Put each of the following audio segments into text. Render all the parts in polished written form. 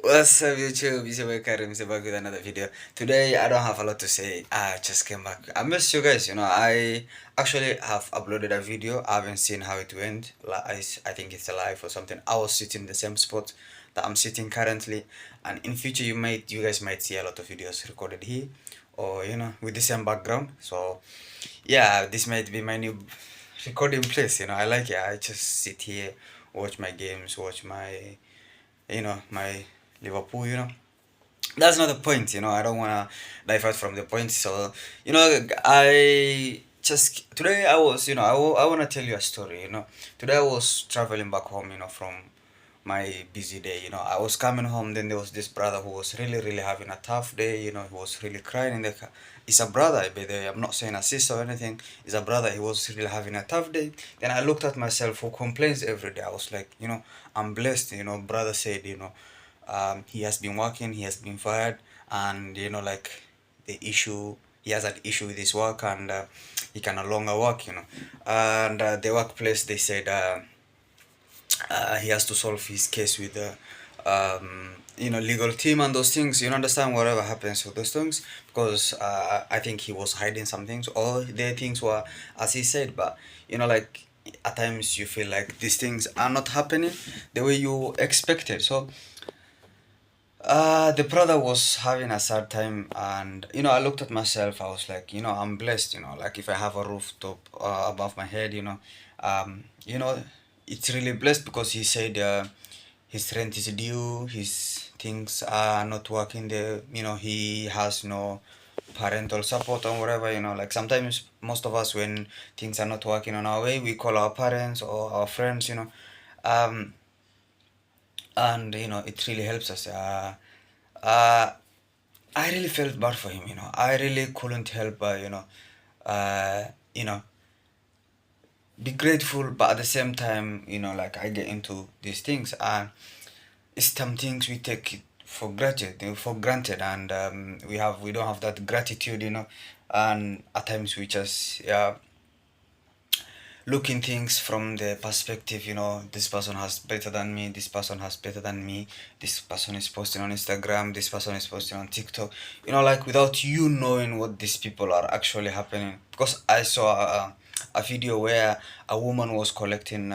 What's up, YouTube? It's your boy Karim. It's back with another video. Today, I don't have a lot to say. I just came back. I missed you guys. I actually have uploaded a video. I haven't seen how it went. I think it's a live or something. I was sitting in the same spot that I'm sitting currently, and in future, you guys might see a lot of videos recorded here, or with the same background. So, yeah, this might be my new recording place. I like it. I just sit here, watch my games, watch my Liverpool. That's not the point. I don't want to divert from the point. So, I just today I was, I want to tell you a story. Today I was traveling back home, from my busy day. I was coming home, then there was this brother who was really, really having a tough day. He was really crying in the car. It's a brother, by the way. I'm not saying a sister or anything. It's a brother. He was really having a tough day. Then I looked at myself who complains every day. I was like, I'm blessed. Brother said, he has been working, he has been fired, and like the issue, he has an issue with his work, and he can no longer work. And the workplace, they said he has to solve his case with the legal team and those things. Understand whatever happens with those things, because I think he was hiding some things, or the things were as he said, but like at times you feel like these things are not happening the way you expected. So the brother was having a sad time, and I looked at myself. I was like, I'm blessed. Like if I have a rooftop above my head, um, you know, it's really blessed, because he said his rent is due, his things are not working. There, he has no parental support or whatever. Like sometimes most of us, when things are not working on our way, we call our parents or our friends. Um, and it really helps us. Uh, I really felt bad for him. I really couldn't help but uh, you know, be grateful, but at the same time, like I get into these things, and it's some things we take it for granted, and we don't have that gratitude, and at times we just looking things from the perspective, this person has better than me, this person has better than me, this person is posting on Instagram, this person is posting on TikTok, like without you knowing what these people are actually happening. Because I saw a video where a woman was collecting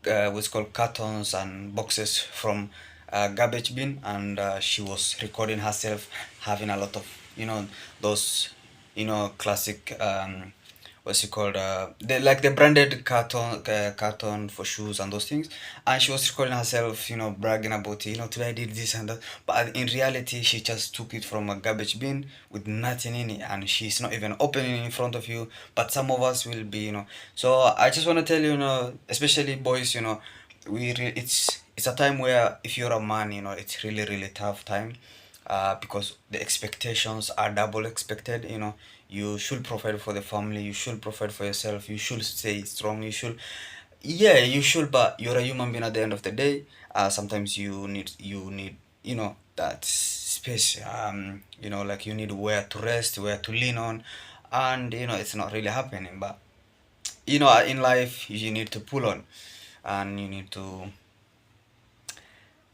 what's called cartons and boxes from a garbage bin, and she was recording herself having a lot of those classic what's it called, the branded carton for shoes and those things, and she was recording herself, bragging about it, today I did this and that, but in reality she just took it from a garbage bin with nothing in it, and she's not even opening it in front of you. But some of us will be, so I just want to tell you, especially boys, it's a time where if you're a man, it's really, really tough time, because the expectations are double expected. You should provide for the family, you should provide for yourself, you should stay strong, yeah, you should, but you're a human being at the end of the day. Sometimes you need that space, like you need where to rest, where to lean on, and it's not really happening. But in life you need to pull on, and you need to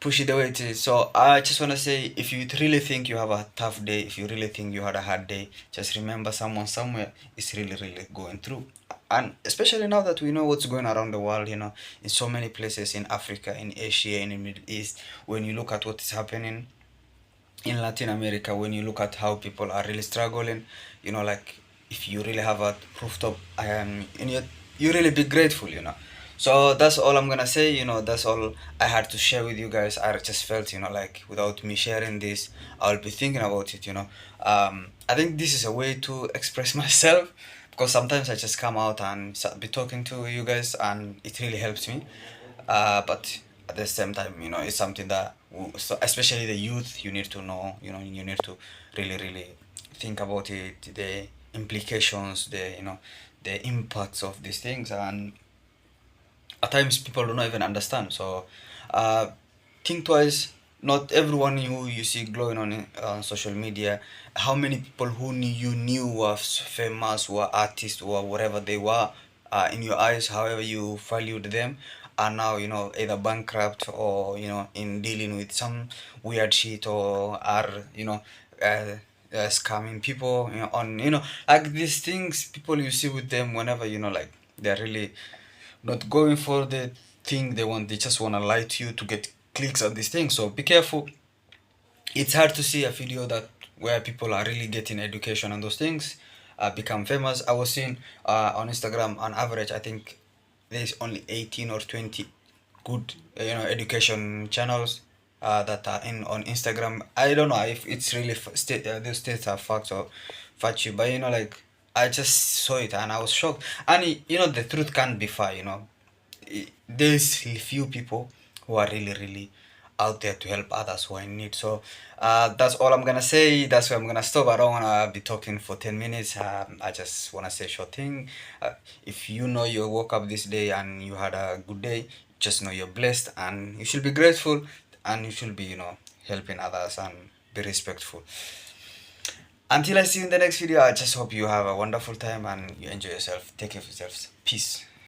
push it the way it is. So I just want to say, if you really think you have a tough day, if you really think you had a hard day, just remember someone somewhere is really, really going through. And especially now that we know what's going around the world, in so many places, in Africa, in Asia, in the Middle East, when you look at what is happening in Latin America, when you look at how people are really struggling, like if you really have a rooftop, and you really be grateful. So that's all I'm gonna say. That's all I had to share with you guys. I just felt, like without me sharing this, I'll be thinking about it. I think this is a way to express myself, because sometimes I just come out and be talking to you guys, and it really helps me. But at the same time, it's something that, so especially the youth, you need to know. You need to really, really think about it, the implications, the impacts of these things, and at times people do not even understand. So uh, think twice. Not everyone who you see glowing on social media, how many people who you knew were famous, were artists, or whatever they were, in your eyes, however you valued them, are now, you know, either bankrupt or, you know, in dealing with some weird shit, or are, you know, scamming people, you know, on, you know, like these things people you see with them whenever, you know, like they're really not going for the thing they want. They just want to lie to you to get clicks on this thing. So be careful. It's hard to see a video that where people are really getting education on those things, become famous. I was seeing on Instagram, on average, I think there's only 18 or 20 good, you know, education channels that are in on Instagram. I don't know if it's really those states are facts or factual, but you know, like I just saw it and I was shocked. And you know, the truth can't be far. You know, there's few people who are really out there to help others who are in need. So that's all I'm gonna say. That's where I'm gonna stop. I don't wanna be talking for 10 minutes. I just wanna say a short thing. If you know you woke up this day and you had a good day, just know you're blessed and you should be grateful, and you should be, you know, helping others and be respectful. Until I see you in the next video, I just hope you have a wonderful time and you enjoy yourself. Take care of yourselves. Peace.